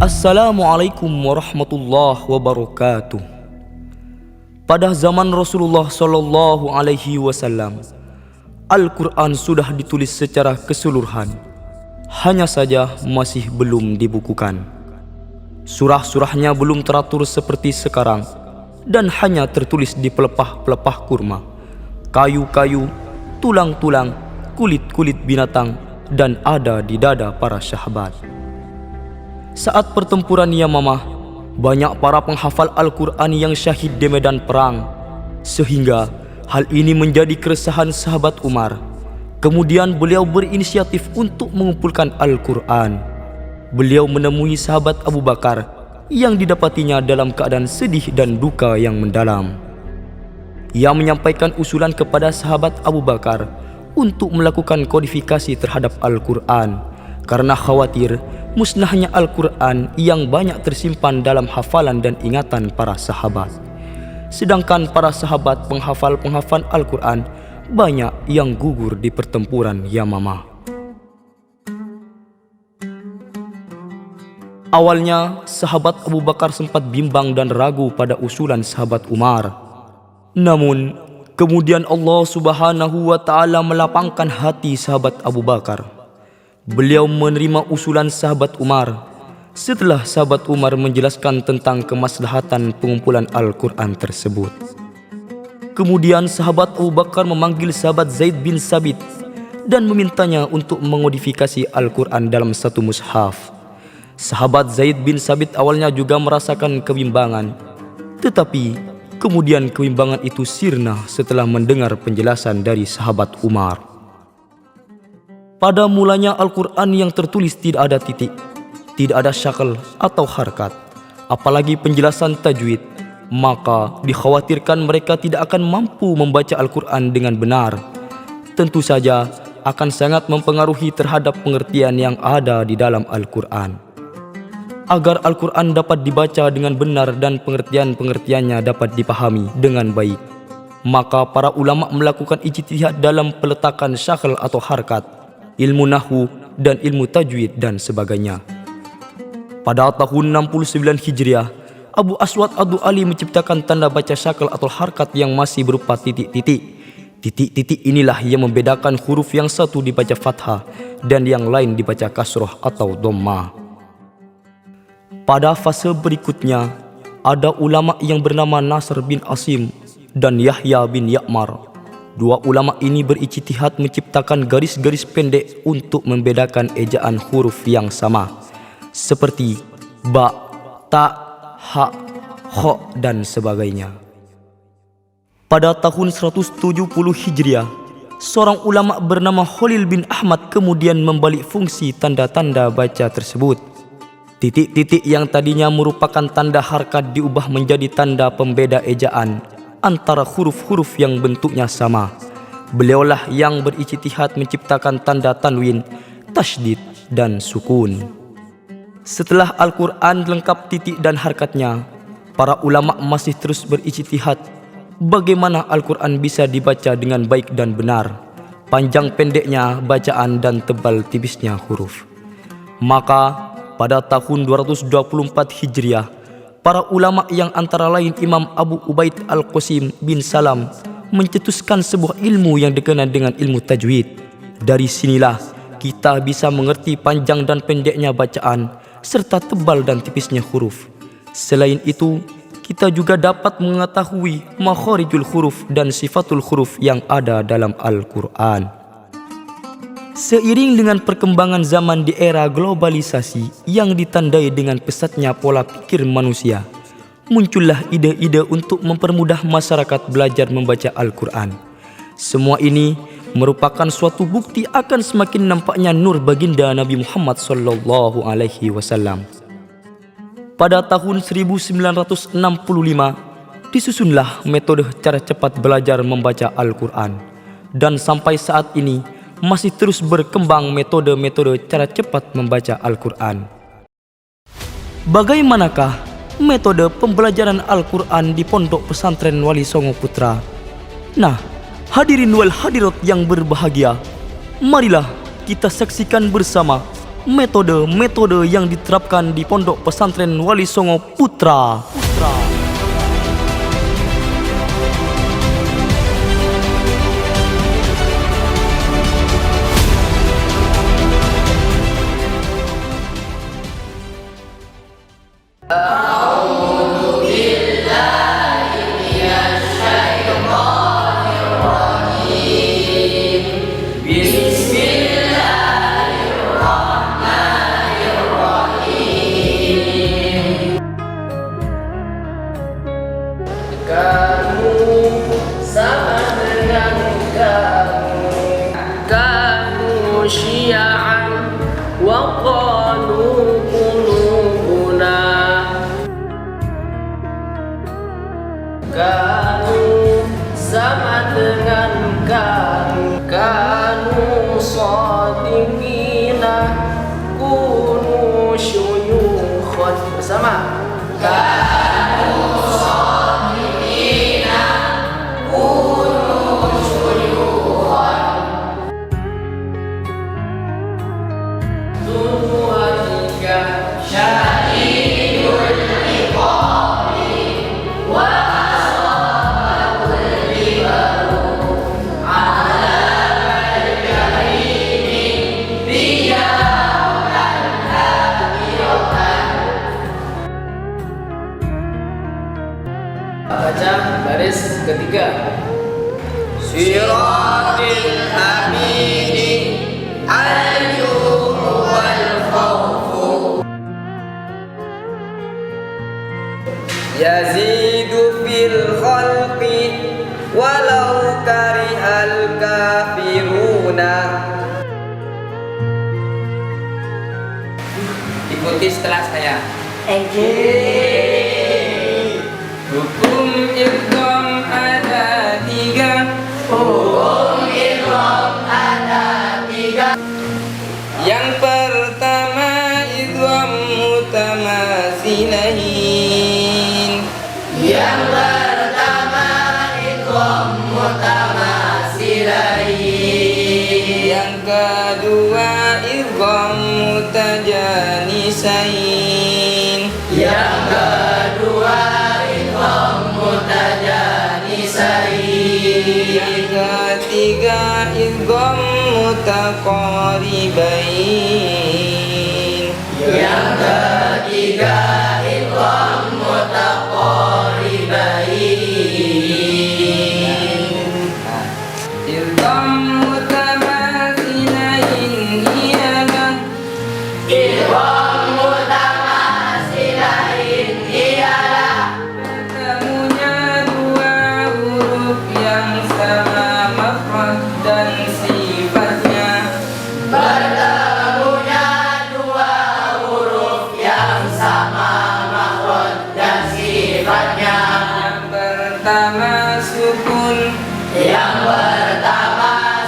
Assalamualaikum warahmatullahi wabarakatuh. Pada zaman Rasulullah Shallallahu Alaihi Wasallam, Al-Quran sudah ditulis secara keseluruhan, hanya saja masih belum dibukukan. Surah-surahnya belum teratur seperti sekarang, dan hanya tertulis di pelepah-pelepah kurma, kayu-kayu, tulang-tulang, kulit-kulit binatang, dan ada di dada para sahabat. Saat pertempuran Yamamah, banyak para penghafal Al-Quran yang syahid di medan perang, sehingga hal ini menjadi keresahan sahabat Umar. Kemudian beliau berinisiatif untuk mengumpulkan Al-Quran. Beliau menemui sahabat Abu Bakar yang didapatinya dalam keadaan sedih dan duka yang mendalam. Ia menyampaikan usulan kepada sahabat Abu Bakar untuk melakukan kodifikasi terhadap Al-Quran karena khawatir musnahnya Al-Quran yang banyak tersimpan dalam hafalan dan ingatan para sahabat. Sedangkan para sahabat penghafal Al-Quran banyak yang gugur di pertempuran Yamamah. Awalnya sahabat Abu Bakar sempat bimbang dan ragu pada usulan sahabat Umar. Namun kemudian Allah Subhanahu wa Ta'ala melapangkan hati sahabat Abu Bakar. Beliau menerima usulan sahabat Umar setelah sahabat Umar menjelaskan tentang kemaslahatan pengumpulan Al-Quran tersebut. Kemudian sahabat Abu Bakar memanggil sahabat Zaid bin Sabit dan memintanya untuk memodifikasi Al-Quran dalam satu mushaf. Sahabat Zaid bin Sabit awalnya juga merasakan kebimbangan, tetapi kemudian kebimbangan itu sirna setelah mendengar penjelasan dari sahabat Umar. Pada mulanya Al-Quran yang tertulis tidak ada titik, tidak ada syakal atau harkat, apalagi penjelasan tajwid, maka dikhawatirkan mereka tidak akan mampu membaca Al-Quran dengan benar. Tentu saja akan sangat mempengaruhi terhadap pengertian yang ada di dalam Al-Quran. Agar Al-Quran dapat dibaca dengan benar dan pengertian-pengertiannya dapat dipahami dengan baik, maka para ulama melakukan ijtihad dalam peletakan syakal atau harkat, ilmu nahwu dan ilmu tajwid dan sebagainya. Pada tahun 69 Hijriah, Abu Aswad Ad-Du'ali menciptakan tanda baca syakal atau harkat yang masih berupa titik-titik. Titik-titik inilah yang membedakan huruf yang satu dibaca fathah dan yang lain dibaca kasroh atau dhammah. Pada fase berikutnya, ada ulama yang bernama Nasr bin Asim dan Yahya bin Ya'mar. Dua ulama ini berijtihad menciptakan garis-garis pendek untuk membedakan ejaan huruf yang sama, seperti ba, ta, ha, kho, dan sebagainya. Pada tahun 170 Hijriah, seorang ulama bernama Khalil bin Ahmad kemudian membalik fungsi tanda-tanda baca tersebut. Titik-titik yang tadinya merupakan tanda harkat diubah menjadi tanda pembeda ejaan antara huruf-huruf yang bentuknya sama. Beliaulah yang berijtihad menciptakan tanda tanwin, tasydid, dan sukun. Setelah Al-Quran lengkap titik dan harkatnya, para ulama masih terus berijtihad bagaimana Al-Quran bisa dibaca dengan baik dan benar, panjang pendeknya bacaan dan tebal tipisnya huruf. Maka pada tahun 224 Hijriah, para ulama yang antara lain Imam Abu Ubaid Al-Qasim bin Salam mencetuskan sebuah ilmu yang dikenal dengan ilmu tajwid. Dari sinilah kita bisa mengerti panjang dan pendeknya bacaan serta tebal dan tipisnya huruf. Selain itu, kita juga dapat mengetahui makharijul huruf dan sifatul huruf yang ada dalam Al-Quran. Seiring dengan perkembangan zaman di era globalisasi yang ditandai dengan pesatnya pola pikir manusia, muncullah ide-ide untuk mempermudah masyarakat belajar membaca Al-Quran. Semua ini merupakan suatu bukti akan semakin nampaknya nur baginda Nabi Muhammad Sallallahu Alaihi Wasallam. Pada tahun 1965, disusunlah metode cara cepat belajar membaca Al-Quran, dan sampai saat ini masih terus berkembang metode-metode cara cepat membaca Al-Quran. Bagaimanakah metode pembelajaran Al-Quran di Pondok Pesantren Wali Songo Putra? Nah, hadirin wal hadirat yang berbahagia, marilah kita saksikan bersama metode-metode yang diterapkan di Pondok Pesantren Wali Songo Putra. Kamu sama dengan kamu syi'an wa qalu qulubuna. Kamu sama dengan kamu shadiqina kunu syuyukhan. Bersama baca baris ketiga. Siratil hamidi al-jumu wal khawfu yazidu fil khalqi walau karihal kafiruna. Ikuti setelah saya. Hukum idgham ada tiga. Yang pertama idgham mutamatsilain. Yang kedua idgham mutajanisain. Yang ketiga idgham mutaqaribain. Idgham mutamatsilain ialah bertemunya dua huruf yang sama makhraj dan sifatnya. Yang pertama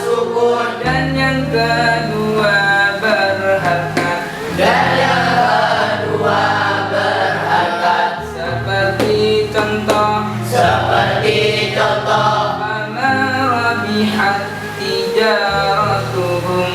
sukun, dan yang kedua berhakat. Seperti contoh fama rabihat tijaratuhum.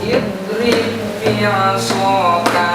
Idrib bi'asaka